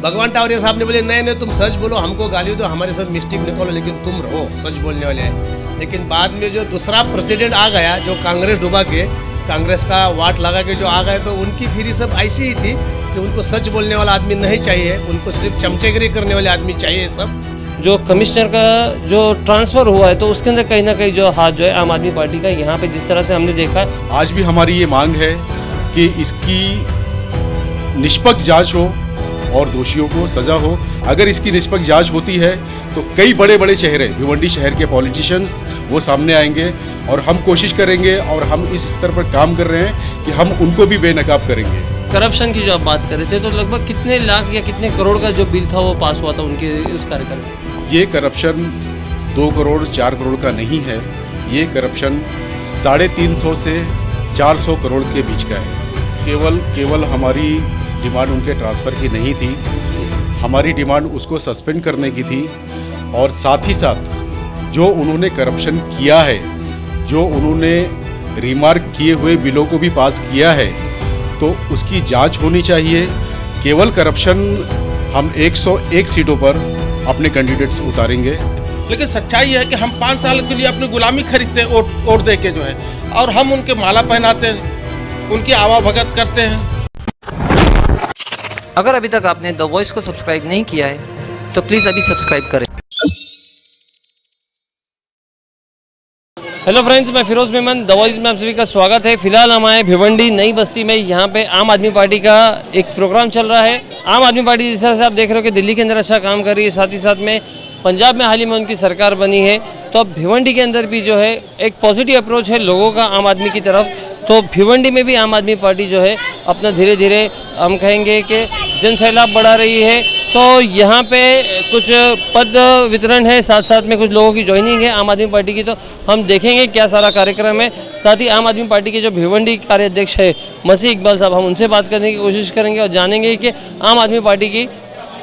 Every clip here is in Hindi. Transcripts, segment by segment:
भगवान टावरिया साहब ने बोले नहीं तुम सच बोलो, हमको गाली दो, हमारे सब मिस्टेक निकालो, लेकिन तुम रहो सच बोलने वाले हैं। लेकिन बाद में जो दूसरा प्रेसिडेंट आ गया, जो कांग्रेस डुबा के, कांग्रेस का वाट लगा के जो आ गए, तो उनकी थ्योरी सब ऐसी ही थी कि उनको सच बोलने वाला आदमी नहीं चाहिए, उनको सिर्फ चमचेगिरी करने वाले आदमी चाहिए सब। जो कमिश्नर का जो ट्रांसफ़र हुआ है तो उसके अंदर कहीं ना कहीं जो हाथ जो है आम आदमी पार्टी का, यहाँ पे जिस तरह से हमने देखा है। आज भी हमारी ये मांग है कि इसकी निष्पक्ष जांच हो और दोषियों को सज़ा हो। अगर इसकी निष्पक्ष जांच होती है तो कई बड़े बड़े चेहरे, भिवंडी शहर के पॉलिटिशियंस वो सामने आएंगे और हम कोशिश करेंगे और हम इस स्तर पर काम कर रहे हैं कि हम उनको भी बेनकाब करेंगे। करप्शन की जो आप बात कर रहे थे, तो लगभग कितने लाख या कितने करोड़ का जो बिल था वो पास हुआ था उनके उस कार्यकाल में? ये करप्शन 2 करोड़ 4 करोड़ का नहीं है, ये करप्शन 350 से 400 करोड़ के बीच का है। केवल हमारी डिमांड उनके ट्रांसफ़र की नहीं थी, हमारी डिमांड उसको सस्पेंड करने की थी और साथ ही साथ जो उन्होंने करप्शन किया है, जो उन्होंने रिमार्क किए हुए बिलों को भी पास किया है, तो उसकी जांच होनी चाहिए। केवल करप्शन हम 101 सीटों पर अपने कैंडिडेट्स उतारेंगे। लेकिन सच्चाई है कि हम 5 साल के लिए अपनी गुलामी खरीदते हैं वोट दे के जो है, और हम उनके माला पहनाते हैं, उनकी आवाभगत करते हैं। अगर अभी तक आपने द वॉइस को सब्सक्राइब नहीं किया है तो प्लीज़ अभी सब्सक्राइब करें। हेलो फ्रेंड्स, मैं फिरोज़ मेमन, द वॉइस में आप सभी का स्वागत है। फिलहाल हम आए भिवंडी नई बस्ती में। यहाँ पे आम आदमी पार्टी का एक प्रोग्राम चल रहा है। आम आदमी पार्टी जिस तरह से आप देख रहे हो कि दिल्ली के अंदर अच्छा काम कर रही है, साथ ही साथ में पंजाब में हाल ही में उनकी सरकार बनी है, तो अब भिवंडी के अंदर भी जो है एक पॉजिटिव अप्रोच है लोगों का आम आदमी की तरफ। तो भिवंडी में भी आम आदमी पार्टी जो है अपना धीरे धीरे हम कहेंगे कि जन सैलाब बढ़ा रही है। तो यहाँ पे कुछ पद वितरण है, साथ साथ में कुछ लोगों की ज्वाइनिंग है आम आदमी पार्टी की, तो हम देखेंगे क्या सारा कार्यक्रम है। साथ ही आम आदमी पार्टी के जो भिवंडी कार्याध्यक्ष है मसीह इकबाल साहब, हम उनसे बात करने की कोशिश करेंगे और जानेंगे कि आम आदमी पार्टी की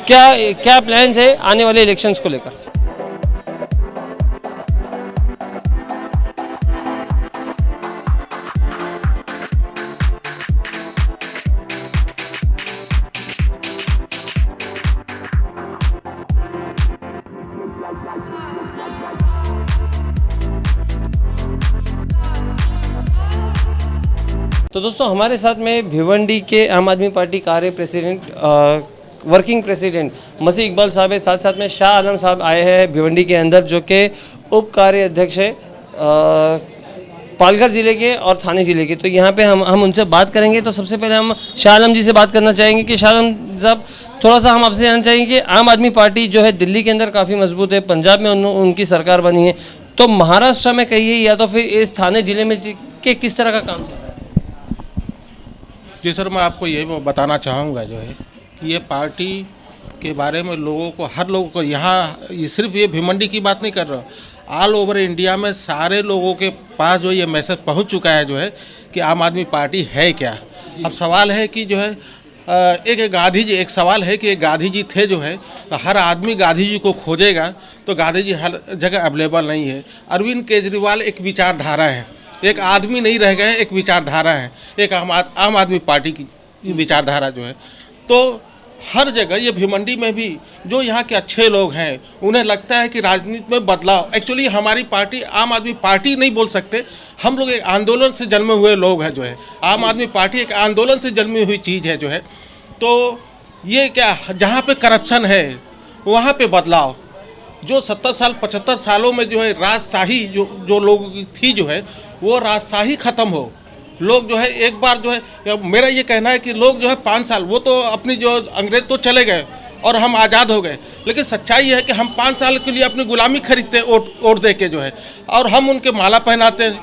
क्या प्लान्स है आने वाले इलेक्शंस को लेकर। तो दोस्तों, हमारे साथ में भिवंडी के आम आदमी पार्टी कार्य प्रेसिडेंट, वर्किंग प्रेसिडेंट मसीह इकबाल साहब है, साथ साथ में शाह आलम साहब आए हैं भिवंडी के अंदर, जो कि उप कार्य अध्यक्ष है पालघर ज़िले के और थाने ज़िले के। तो यहाँ पे हम उनसे बात करेंगे। तो सबसे पहले हम शाह आलम जी से बात करना चाहेंगे कि शाह आलम साहब, थोड़ा सा हम आपसे जानना चाहेंगे कि आम आदमी पार्टी जो है दिल्ली के अंदर काफ़ी मजबूत है, पंजाब में उनकी सरकार बनी है, तो महाराष्ट्र में कहिए या तो फिर इस थाने ज़िले में के किस तरह का काम चल रहा है? जी सर, मैं आपको ये बताना चाहूँगा जो है कि ये पार्टी के बारे में लोगों को, हर लोगों को, यहाँ सिर्फ ये भिवंडी की बात नहीं कर रहा, ऑल ओवर इंडिया में सारे लोगों के पास जो ये मैसेज पहुँच चुका है जो है कि आम आदमी पार्टी है क्या। अब सवाल है कि जो है एक गांधी जी, एक सवाल है कि एक गांधी जी थे जो है, तो हर आदमी गांधी जी को खोजेगा, तो गांधी जी हर जगह अवेलेबल नहीं है। अरविंद केजरीवाल एक विचारधारा है, एक आदमी नहीं रह गए, एक विचारधारा है, एक आम आदमी पार्टी की विचारधारा जो है। तो हर जगह ये भिवंडी में भी जो यहाँ के अच्छे लोग हैं, उन्हें लगता है कि राजनीति में बदलाव, एक्चुअली हमारी पार्टी आम आदमी पार्टी नहीं बोल सकते, हम लोग एक आंदोलन से जन्मे हुए लोग हैं जो है। आम आदमी पार्टी एक आंदोलन से जन्मी हुई चीज़ है जो है। तो ये क्या, जहाँ पे करप्शन है वहाँ पे बदलाव, जो 70 साल 75 सालों में जो है राजशाही जो लोगों की थी जो है, वो राजशाही ख़त्म हो। लोग जो है एक बार जो है, मेरा ये कहना है कि लोग जो है 5 साल, वो तो अपनी जो अंग्रेज तो चले गए और हम आज़ाद हो गए, लेकिन सच्चाई है कि हम 5 साल के लिए अपनी गुलामी खरीदते हैं वोट दे के जो है, और हम उनके माला पहनाते हैं,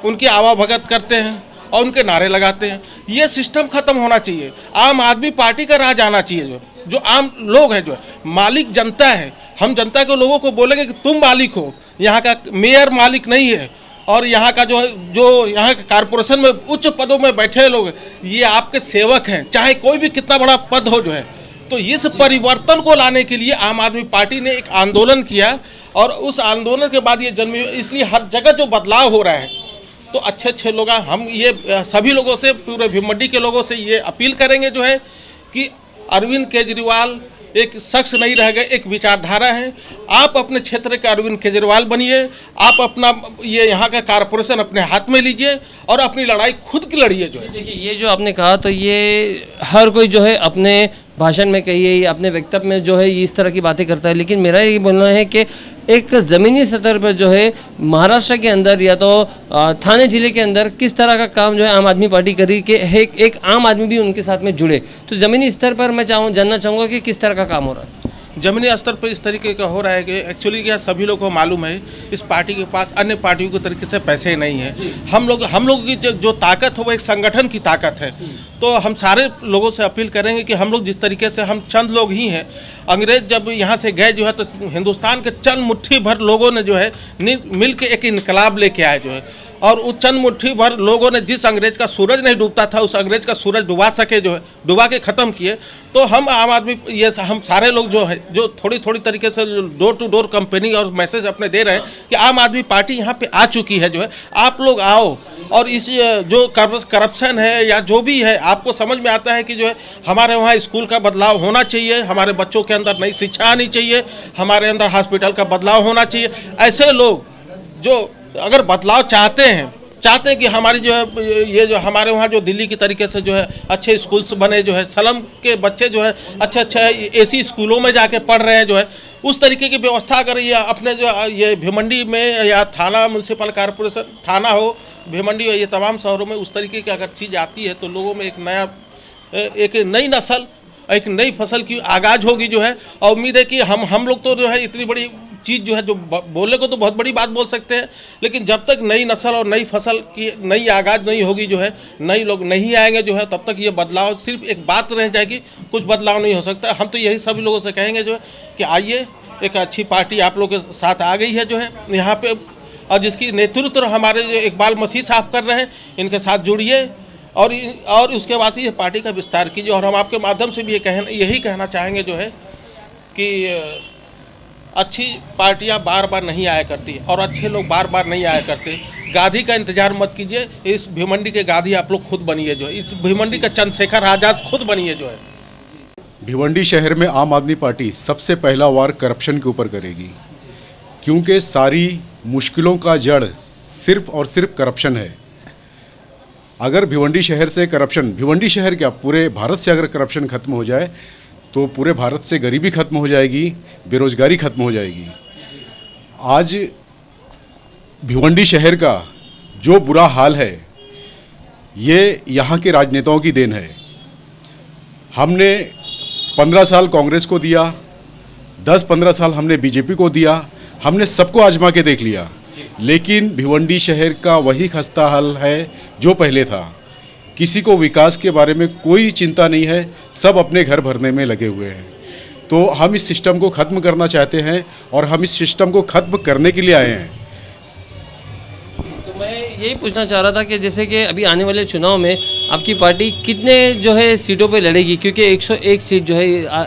उनकी आवाभगत करते हैं और उनके नारे लगाते हैं। ये सिस्टम ख़त्म होना चाहिए। आम आदमी पार्टी का राज आना चाहिए। जो आम लोग हैं जो है, मालिक जनता है, हम जनता के लोगों को बोलेंगे कि तुम मालिक हो, यहाँ का मेयर मालिक नहीं है, और यहाँ का जो यहाँ के कारपोरेशन में उच्च पदों में बैठे लोग, ये आपके सेवक हैं, चाहे कोई भी कितना बड़ा पद हो जो है। तो इस परिवर्तन को लाने के लिए आम आदमी पार्टी ने एक आंदोलन किया, और उस आंदोलन के बाद ये जन्मी, इसलिए हर जगह जो बदलाव हो रहा है, तो अच्छे अच्छे लोग, हम ये सभी लोगों से, पूरे भिवंडी के लोगों से ये अपील करेंगे जो है कि अरविंद केजरीवाल एक शख्स नहीं रह गए, एक विचारधारा है। आप अपने क्षेत्र के अरविंद केजरीवाल बनिए, आप अपना ये यहाँ का कारपोरेशन अपने हाथ में लीजिए और अपनी लड़ाई खुद की लड़िए जो है। देखिए, ये जो आपने कहा तो ये हर कोई जो है अपने भाषण में कहिए या अपने वक्तव्य में जो है इस तरह की बातें करता है, लेकिन मेरा ये बोलना है कि एक ज़मीनी स्तर पर जो है महाराष्ट्र के अंदर या तो थाने ज़िले के अंदर किस तरह का काम जो है आम आदमी पार्टी करी कि एक आम आदमी भी उनके साथ में जुड़े। तो ज़मीनी स्तर पर मैं जानना चाहूँगा कि किस तरह का काम हो रहा है। जमीनी स्तर पर इस तरीके का हो रहा है कि एक्चुअली क्या सभी लोग को मालूम है, इस पार्टी के पास अन्य पार्टियों के तरीके से पैसे नहीं है। हम लोग की जो ताकत है वो एक संगठन की ताकत है। तो हम सारे लोगों से अपील करेंगे कि हम लोग जिस तरीके से, हम चंद लोग ही हैं, अंग्रेज जब यहाँ से गए जो है तो हिंदुस्तान के चंद मुट्ठी भर लोगों ने जो है मिल के एक इनकलाब लेके आए जो है, और उस चंद मुट्ठी भर लोगों ने जिस अंग्रेज का सूरज नहीं डूबता था उस अंग्रेज का सूरज डुबा सके जो है, डुबा के ख़त्म किए। तो हम आम आदमी ये हम सारे लोग जो है जो थोड़ी थोड़ी तरीके से डोर टू डोर कंपेनिंग और मैसेज अपने दे रहे हैं कि आम आदमी पार्टी यहाँ पे आ चुकी है जो है, आप लोग आओ और इस जो करप्शन है या जो भी है आपको समझ में आता है कि जो है हमारे वहाँ स्कूल का बदलाव होना चाहिए, हमारे बच्चों के अंदर नई शिक्षा आनी चाहिए, हमारे अंदर हॉस्पिटल का बदलाव होना चाहिए। ऐसे लोग जो अगर बदलाव चाहते हैं कि हमारी जो है ये जो हमारे वहाँ जो दिल्ली की तरीके से जो है अच्छे स्कूल्स बने, जो है स्लम के बच्चे जो है अच्छे एसी स्कूलों में जाके पढ़ रहे हैं जो है, उस तरीके की व्यवस्था अगर ये अपने जो ये भिवंडी में या थाना म्यूनसिपल कॉरपोरेशन थाना हो भिवंडी हो, ये तमाम शहरों में उस तरीके की अगर चीज़ आती है तो लोगों में एक नई नस्ल, एक नई फसल की आगाज़ होगी जो है। और उम्मीद है कि हम लोग तो जो है इतनी बड़ी चीज़ जो है जो बोलने को तो बहुत बड़ी बात बोल सकते हैं, लेकिन जब तक नई नस्ल और नई फसल की नई आगाज़ नहीं होगी जो है, नई लोग नहीं आएंगे जो है, तब तक ये बदलाव सिर्फ एक बात रह जाएगी, कुछ बदलाव नहीं हो सकता। हम तो यही सभी लोगों से कहेंगे जो है कि आइए, एक अच्छी पार्टी आप लोग के साथ आ गई है जो है यहाँ पे, और जिसकी नेतृत्व हमारे जो इकबाल मसीह साहब कर रहे हैं, इनके साथ जुड़िए और उसके बाद ये पार्टी का विस्तार कीजिए। और हम आपके माध्यम से भी यही कहना चाहेंगे जो है कि अच्छी पार्टियां बार बार नहीं आया करती और अच्छे लोग बार बार नहीं आया करते। गांधी का इंतजार मत कीजिए, इस भिवंडी के गांधी आप लोग खुद बनिए जो है, इस भिवंडी का चंद्रशेखर आज़ाद खुद बनिए जो है। भिवंडी शहर में आम आदमी पार्टी सबसे पहला वार करप्शन के ऊपर करेगी, क्योंकि सारी मुश्किलों का जड़ सिर्फ और सिर्फ करप्शन है। अगर भिवंडी शहर से करप्शन, भिवंडी शहर क्या पूरे भारत से अगर करप्शन खत्म हो जाए तो पूरे भारत से गरीबी खत्म हो जाएगी, बेरोजगारी खत्म हो जाएगी। आज भिवंडी शहर का जो बुरा हाल है ये यहाँ के राजनेताओं की देन है। हमने 15 साल कांग्रेस को दिया, 10-15 साल हमने बीजेपी को दिया, हमने सबको आजमा के देख लिया, लेकिन भिवंडी शहर का वही खस्ता हाल है जो पहले था। किसी को विकास के बारे में कोई चिंता नहीं है, सब अपने घर भरने में लगे हुए हैं। तो हम इस सिस्टम को ख़त्म करना चाहते हैं और हम इस सिस्टम को ख़त्म करने के लिए आए हैं। तो मैं यही पूछना चाह रहा था कि जैसे कि अभी आने वाले चुनाव में आपकी पार्टी कितने जो है सीटों पे लड़ेगी, क्योंकि 101 सीट जो है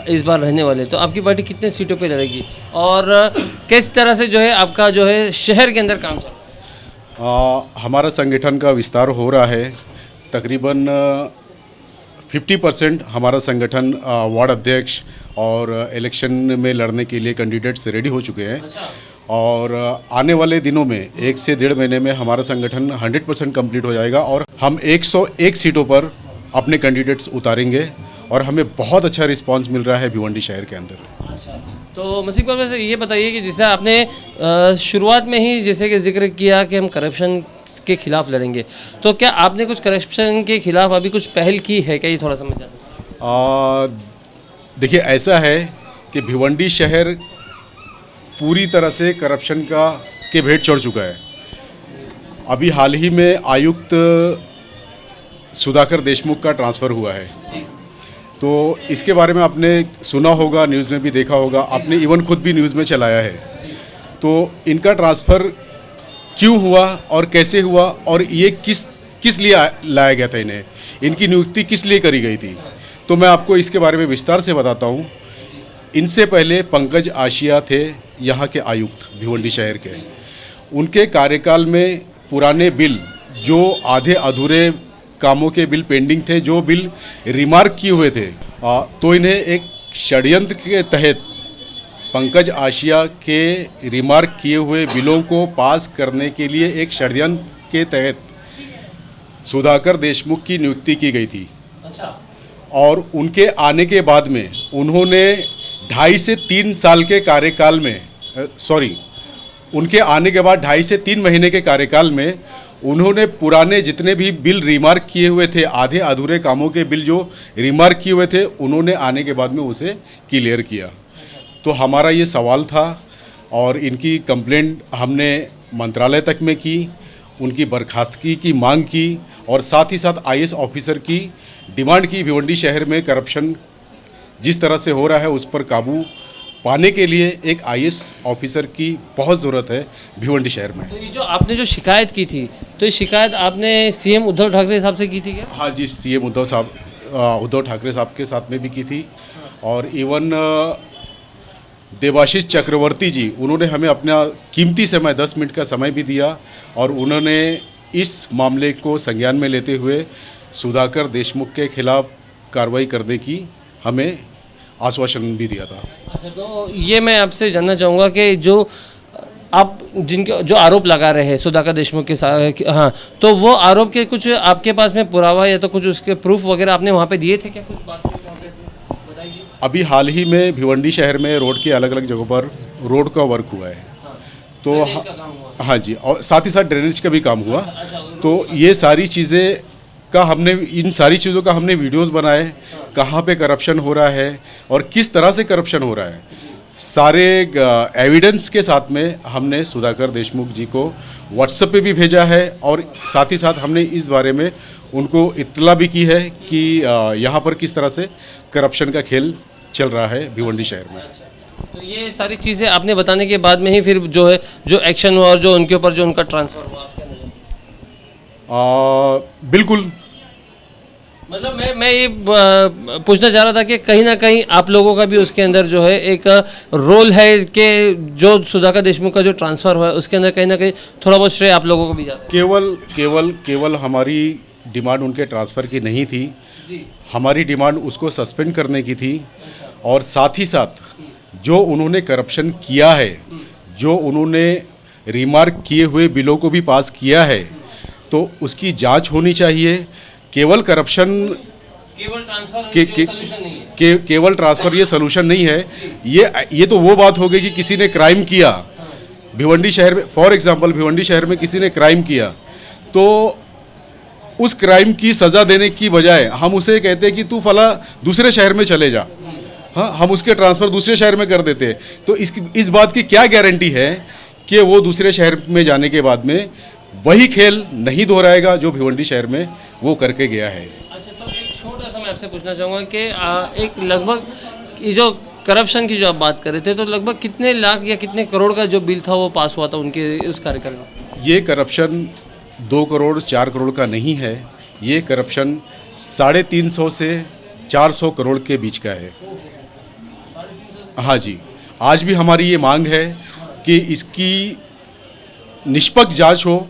इस बार रहने वाले, तो आपकी पार्टी कितने सीटों पे लड़ेगी और किस तरह से जो है आपका जो है शहर के अंदर काम चल रहा है? हमारा संगठन का विस्तार हो रहा है। तकरीबन 50% हमारा संगठन वार्ड अध्यक्ष और इलेक्शन में लड़ने के लिए कैंडिडेट्स रेडी हो चुके हैं। और आने वाले दिनों में 1 से 1.5 महीने में हमारा संगठन 100% कंप्लीट हो जाएगा और हम 101 सीटों पर अपने कैंडिडेट्स उतारेंगे और हमें बहुत अच्छा रिस्पांस मिल रहा है भिवंडी शहर के अंदर। अच्छा, तो मसीह भाई वैसे ये बताइए कि जैसे आपने शुरुआत में ही जैसे कि जिक्र किया कि हम करप्शन के खिलाफ लड़ेंगे, तो क्या आपने कुछ करप्शन के खिलाफ अभी कुछ पहल की है क्या, ये थोड़ा समझ जाना। देखिए, ऐसा है कि भिवंडी शहर पूरी तरह से करप्शन के भेंट चढ़ चुका है। अभी हाल ही में आयुक्त सुधाकर देशमुख का ट्रांसफ़र हुआ है, तो इसके बारे में आपने सुना होगा, न्यूज़ में भी देखा होगा, आपने इवन खुद भी न्यूज़ में चलाया है। तो इनका ट्रांसफ़र क्यों हुआ और कैसे हुआ और ये किस लिए लाया गया था, इन्हें इनकी नियुक्ति किस लिए करी गई थी, तो मैं आपको इसके बारे में विस्तार से बताता हूँ। इनसे पहले पंकज आशिया थे यहाँ के आयुक्त भिवंडी शहर के। उनके कार्यकाल में पुराने बिल, जो आधे अधूरे कामों के बिल पेंडिंग थे, जो बिल रिमार्क किए हुए थे, तो इन्हें एक षड्यंत्र के तहत पंकज आशिया के रिमार्क किए हुए बिलों को पास करने के लिए एक षड्यंत्र के तहत सुधाकर देशमुख की नियुक्ति की गई थी। अच्छा। और उनके आने के बाद में उन्होंने 2.5 से 3 साल के कार्यकाल में उनके आने के बाद 2.5 से 3 महीने के कार्यकाल में उन्होंने पुराने जितने भी बिल रिमार्क किए हुए थे, आधे अधूरे कामों के बिल जो रिमार्क किए हुए थे, उन्होंने आने के बाद में उसे क्लियर किया। तो हमारा ये सवाल था और इनकी कंप्लेंट हमने मंत्रालय तक में की, उनकी बर्खास्तगी की मांग की और साथ ही साथ आईएएस ऑफिसर की डिमांड की। भिवंडी शहर में करप्शन जिस तरह से हो रहा है उस पर काबू पाने के लिए एक आईएएस ऑफिसर की बहुत ज़रूरत है भिवंडी शहर में। तो ये जो आपने जो शिकायत की थी, तो ये शिकायत आपने सीएम उद्धव ठाकरे साहब से की थी क्या? हाँ जी, सीएम उद्धव ठाकरे साहब के साथ में भी की थी और इवन देवाशीष चक्रवर्ती जी, उन्होंने हमें अपना कीमती समय 10 मिनट का समय भी दिया और उन्होंने इस मामले को संज्ञान में लेते हुए सुधाकर देशमुख के खिलाफ कार्रवाई करने की हमें आश्वासन भी दिया था। अच्छा, तो ये मैं आपसे जानना चाहूँगा कि जो आप जिनके जो आरोप लगा रहे हैं सुधाकर देशमुख के साथ, हाँ, तो वो आरोप के कुछ आपके पास में पुरावा या तो कुछ उसके प्रूफ वगैरह आपने वहाँ पे दिए थे क्या? कुछ बात बताइए। अभी हाल ही में भिवंडी शहर में रोड के अलग अलग जगहों पर रोड का वर्क हुआ है। तो हाँ जी, और साथ ही साथ ड्रेनेज का भी काम हुआ। तो ये सारी चीज़ें का हमने इन सारी चीज़ों का हमने वीडियोस बनाए, कहाँ पे करप्शन हो रहा है और किस तरह से करप्शन हो रहा है, सारे एविडेंस के साथ में हमने सुधाकर देशमुख जी को व्हाट्सएप पे भी भेजा है और साथ ही साथ हमने इस बारे में उनको इत्तला भी की है कि यहाँ पर किस तरह से करप्शन का खेल चल रहा है भिवंडी शहर में। तो ये सारी चीज़ें आपने बताने के बाद में ही फिर जो है जो एक्शन हुआ और जो उनके ऊपर जो उनका ट्रांसफर हुआ, आपके बिल्कुल। मतलब मैं ये पूछना चाह रहा था कि कहीं ना कहीं आप लोगों का भी उसके अंदर जो है एक रोल है कि जो सुधाकर देशमुख का जो ट्रांसफ़र हुआ है उसके अंदर कहीं ना कहीं थोड़ा बहुत श्रेय आप लोगों को भी जाता है। केवल हमारी डिमांड उनके ट्रांसफ़र की नहीं थी जी। हमारी डिमांड उसको सस्पेंड करने की थी और साथ ही साथ जो उन्होंने करप्शन किया है, जो उन्होंने रिमार्क किए हुए बिलों को भी पास किया है, तो उसकी जांच होनी चाहिए। केवल करप्शन केवल ट्रांसफर केवल ट्रांसफ़र ये सलूशन नहीं है। ये तो वो बात हो गई कि किसी ने क्राइम किया भिवंडी शहर में, फॉर एग्जांपल भिवंडी शहर में किसी ने क्राइम किया तो उस क्राइम की सज़ा देने की बजाय हम उसे कहते हैं कि तू फला दूसरे शहर में चले जा, हाँ, हम उसके ट्रांसफ़र दूसरे शहर में कर देते हैं। तो इस बात की क्या गारंटी है कि वो दूसरे शहर में जाने के बाद में वही खेल नहीं दोहराएगा जो भिवंडी शहर में वो करके गया है। अच्छा, तो एक छोटा सा मैं आपसे पूछना चाहूँगा कि एक लगभग ये जो करप्शन की जो आप बात कर रहे थे, तो लगभग कितने लाख या कितने करोड़ का जो बिल था वो पास हुआ था उनके उस कार्यकाल में? ये करप्शन 2 करोड़ 4 करोड़ का नहीं है, ये करप्शन 350 से 400 करोड़ के बीच का है। हाँ जी, आज भी हमारी ये मांग है कि इसकी निष्पक्ष जांच हो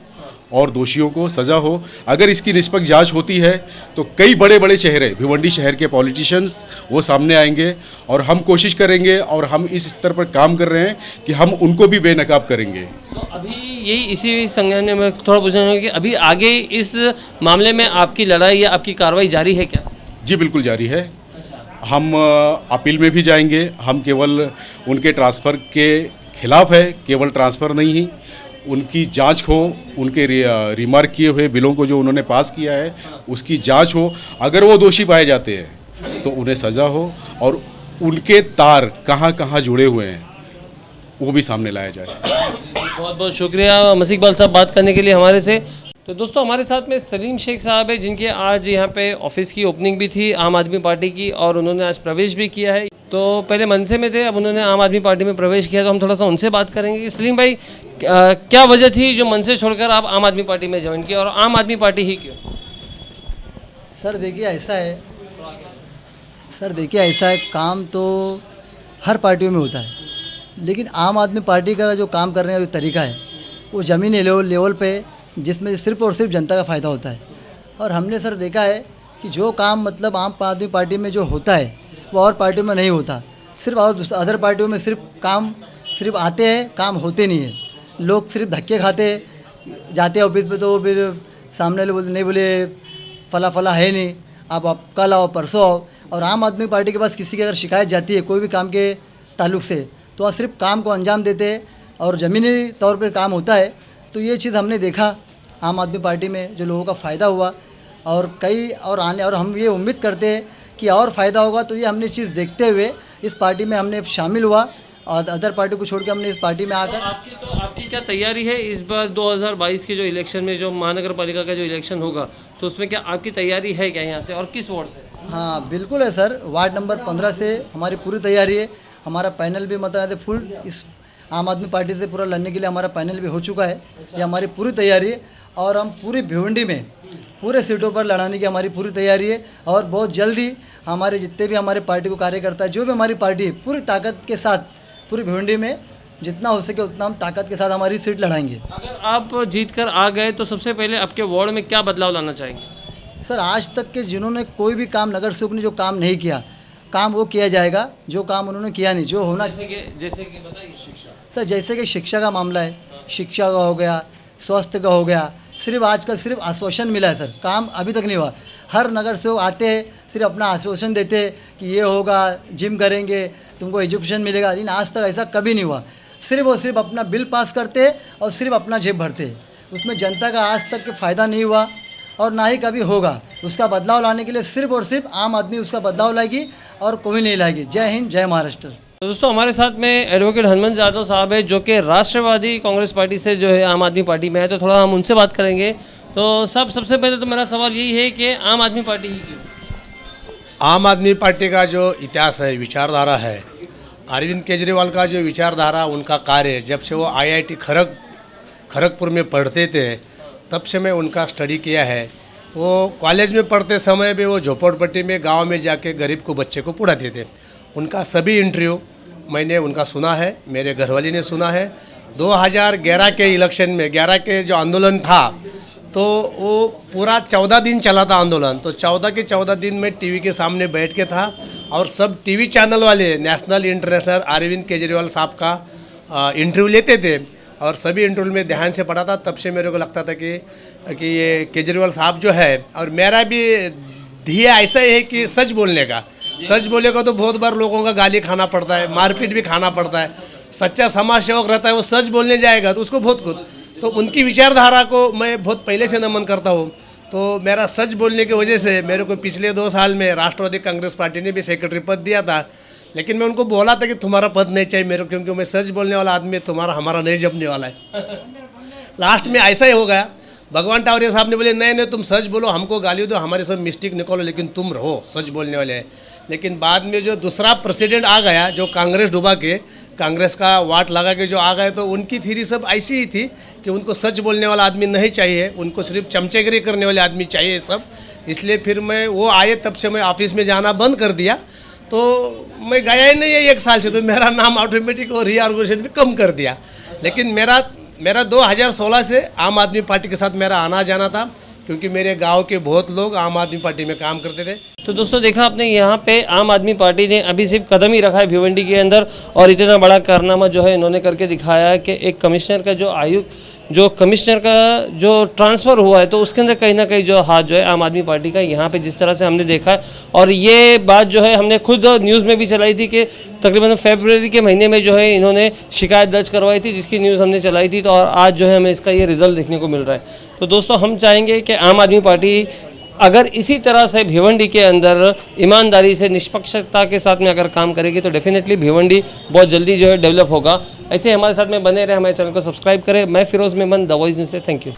और दोषियों को सज़ा हो। अगर इसकी निष्पक्ष जांच होती है तो कई बड़े बड़े चेहरे भिवंडी शहर के पॉलिटिशियंस वो सामने आएंगे और हम कोशिश करेंगे और हम इस स्तर पर काम कर रहे हैं कि हम उनको भी बेनकाब करेंगे। तो अभी यही इसी संज्ञान में मैं थोड़ा पूछना चाहूँगा कि अभी आगे इस मामले में आपकी लड़ाई या आपकी कार्रवाई जारी है क्या? जी बिल्कुल जारी है। हम अपील में भी जाएंगे। हम केवल उनके ट्रांसफ़र के खिलाफ है, केवल ट्रांसफ़र नहीं ही, उनकी जांच हो, उनके रिमार्क किए हुए बिलों को जो उन्होंने पास किया है उसकी जांच हो। अगर वो दोषी पाए जाते हैं तो उन्हें सज़ा हो और उनके तार कहाँ कहाँ जुड़े हुए हैं वो भी सामने लाया जाए। बहुत बहुत शुक्रिया मसीह इकबाल साहब बात करने के लिए हमारे से। तो दोस्तों हमारे साथ में सलीम शेख साहब है जिनके आज यहाँ पे ऑफिस की ओपनिंग भी थी आम आदमी पार्टी की और उन्होंने आज प्रवेश भी किया है। तो पहले मनसे में थे, अब उन्होंने आम आदमी पार्टी में प्रवेश किया, तो हम थोड़ा सा उनसे बात करेंगे कि सलीम भाई क्या वजह थी जो मनसे छोड़कर आप आम आदमी पार्टी में ज्वाइन किया और आम आदमी पार्टी ही क्यों? सर देखिए ऐसा है, काम तो हर पार्टियों में होता है, लेकिन आम आदमी पार्टी का जो काम करने का जो तरीका है वो ज़मीनी लेवल पे जिसमें सिर्फ़ और सिर्फ जनता का फ़ायदा होता है। और हमने सर देखा है कि जो काम मतलब आम आदमी पार्टी में जो होता है वो और पार्टियों में नहीं होता। सिर्फ और अदर पार्टियों में सिर्फ आते हैं, काम होते नहीं है। लोग सिर्फ धक्के खाते जाते हैं ऑफिस पे, तो फिर सामने वाले बोलते नहीं, बोले फला फला है नहीं, आप कल आओ परसों आओ। और आम आदमी पार्टी के पास किसी की अगर शिकायत जाती है कोई भी काम के ताल्लुक से, तो वहाँ सिर्फ काम को अंजाम देते हैं और ज़मीनी तौर पे काम होता है। तो ये चीज़ हमने देखा आम आदमी पार्टी में, जो लोगों का फ़ायदा हुआ और आने, और हम ये उम्मीद करते हैं कि और फ़ायदा होगा। तो ये हमने चीज़ देखते हुए इस पार्टी में हमने शामिल हुआ और अदर पार्टी को छोड़ के हमने इस पार्टी में आकर। आपकी क्या तैयारी है इस बार 2022 के जो इलेक्शन में, जो महानगर पालिका का जो इलेक्शन होगा, तो उसमें क्या आपकी तैयारी है क्या यहाँ से, और किस वार्ड से? हाँ बिल्कुल है सर, वार्ड नंबर 15 से हमारी पूरी तैयारी है। हमारा पैनल भी मतलब फुल इस आम आदमी पार्टी से पूरा लड़ने के लिए हमारा पैनल भी हो चुका है। ये हमारी पूरी तैयारी है और हम पूरी भिवंडी में पूरे सीटों पर लड़ाने की हमारी पूरी तैयारी है। और बहुत जल्दी हमारे जितने भी हमारे पार्टी को कार्यकर्ता है, जो भी हमारी पार्टी है, पूरी ताकत के साथ पूरी भिवंडी में जितना हो सके उतना हम ताकत के साथ हमारी सीट लड़ाएंगे। अगर आप जीत कर आ गए तो सबसे पहले आपके वार्ड में क्या बदलाव लाना चाहेंगे? सर आज तक के जिन्होंने कोई भी काम, नगर सेवक ने जो काम नहीं किया, काम वो किया जाएगा। जो काम उन्होंने किया नहीं, जो होना, जैसे कि बताइए। शिक्षा सर जैसे कि शिक्षा का मामला है, शिक्षा का हो गया, स्वास्थ्य का हो गया, सिर्फ आजकल सिर्फ आश्वासन मिला है सर, काम अभी तक नहीं हुआ। हर नगर सेवक आते हैं, सिर्फ अपना आश्वासन देते हैं कि ये होगा, जिम करेंगे, तुमको एजुकेशन मिलेगा, लेकिन आज तक ऐसा कभी नहीं हुआ। सिर्फ और सिर्फ अपना बिल पास करते और सिर्फ अपना जेब भरते, उसमें जनता का आज तक के फ़ायदा नहीं हुआ और ना ही कभी होगा। उसका बदलाव लाने के लिए सिर्फ और सिर्फ आम आदमी उसका बदलाव लाएगी और कोई नहीं लाएगी। जय हिंद, जय महाराष्ट्र। तो दोस्तों हमारे साथ में एडवोकेट हनुमंत जाधव साहब है, जो कि राष्ट्रवादी कांग्रेस पार्टी से जो है आम आदमी पार्टी में है। तो थोड़ा हम उनसे बात करेंगे। तो सबसे पहले तो मेरा सवाल यही है कि आम आदमी पार्टी ही क्यों? आम आदमी पार्टी का जो इतिहास है, विचारधारा है, अरविंद केजरीवाल का जो विचारधारा, उनका कार्य, जब से वो IIT खड़गपुर में पढ़ते थे तब से मैं उनका स्टडी किया है। वो कॉलेज में पढ़ते समय भी वो झोपड़पट्टी में गांव में जाके गरीब को बच्चे को पढ़ाते थे। उनका सभी इंटरव्यू मैंने उनका सुना है, मेरे घरवाली ने सुना है। 2011 के इलेक्शन में, 11 के जो आंदोलन था, तो वो पूरा 14 दिन चला था आंदोलन। तो 14 के 14 दिन में टीवी के सामने बैठ के था और सब टीवी चैनल वाले नेशनल इंटरनेशनल अरविंद केजरीवाल साहब का इंटरव्यू लेते थे और सभी इंटरव्यू में ध्यान से पढ़ा था। तब से मेरे को लगता था कि ये केजरीवाल साहब जो है, और मेरा भी ध्येय ऐसा ही है कि सच बोलने का। सच बोलेगा तो बहुत बार लोगों का गाली खाना पड़ता है, मारपीट भी खाना पड़ता है। सच्चा समाज सेवक रहता है, वो सच बोलने जाएगा तो उसको बहुत कुछ। तो उनकी विचारधारा को मैं बहुत पहले से नमन करता हूँ। तो मेरा सच बोलने की वजह से मेरे को पिछले 2 साल में राष्ट्रवादी कांग्रेस पार्टी ने भी सेक्रेटरी पद दिया था, लेकिन मैं उनको बोला था कि तुम्हारा पद नहीं चाहिए मेरे को, क्योंकि मैं सच बोलने वाला आदमी, तुम्हारा हमारा नहीं जमने वाला है। लास्ट में ऐसा ही हो गया। भगवान टावरिया साहब ने बोले नहीं तुम सच बोलो, हमको गाली दो, हमारे सब मिस्टेक निकालो, लेकिन तुम रहो सच बोलने वाले। लेकिन बाद में जो दूसरा प्रेसिडेंट आ गया, जो कांग्रेस डुबा के, कांग्रेस का वाट लगा के जो आ गए, तो उनकी थ्योरी सब ऐसी ही थी कि उनको सच बोलने वाला आदमी नहीं चाहिए, उनको सिर्फ चमचेगिरी करने वाले आदमी चाहिए सब। इसलिए फिर मैं वो आए तब से मैं ऑफिस में जाना बंद कर दिया। तो मैं गया ही नहीं है 1 साल से, तो मेरा नाम ऑटोमेटिक और रीऑर्गेनाइजेशन भी कम कर दिया। लेकिन मेरा 2016 से आम आदमी पार्टी के साथ मेरा आना जाना था, क्योंकि मेरे गांव के बहुत लोग आम आदमी पार्टी में काम करते थे। तो दोस्तों देखा आपने, यहाँ पे आम आदमी पार्टी ने अभी सिर्फ कदम ही रखा है भिवंडी के अंदर, और इतना बड़ा कारनामा जो है इन्होंने करके दिखाया है कि एक कमिश्नर का जो कमिश्नर का जो ट्रांसफ़र हुआ है, तो उसके अंदर कहीं ना कहीं जो हाथ जो है आम आदमी पार्टी का यहाँ पे जिस तरह से हमने देखा है। और ये बात जो है हमने खुद न्यूज़ में भी चलाई थी कि तकरीबन फरवरी के महीने में जो है इन्होंने शिकायत दर्ज करवाई थी, जिसकी न्यूज़ हमने चलाई थी। तो और आज जो है हमें इसका ये रिज़ल्ट देखने को मिल रहा है। तो दोस्तों हम चाहेंगे कि आम आदमी पार्टी अगर इसी तरह से भिवंडी के अंदर ईमानदारी से, निष्पक्षता के साथ में अगर काम करेगी तो डेफिनेटली भिवंडी बहुत जल्दी जो है डेवलप होगा। ऐसे हमारे साथ में बने रहे, हमारे चैनल को सब्सक्राइब करें। मैं Firoz Memon, the voice news से, थैंक यू।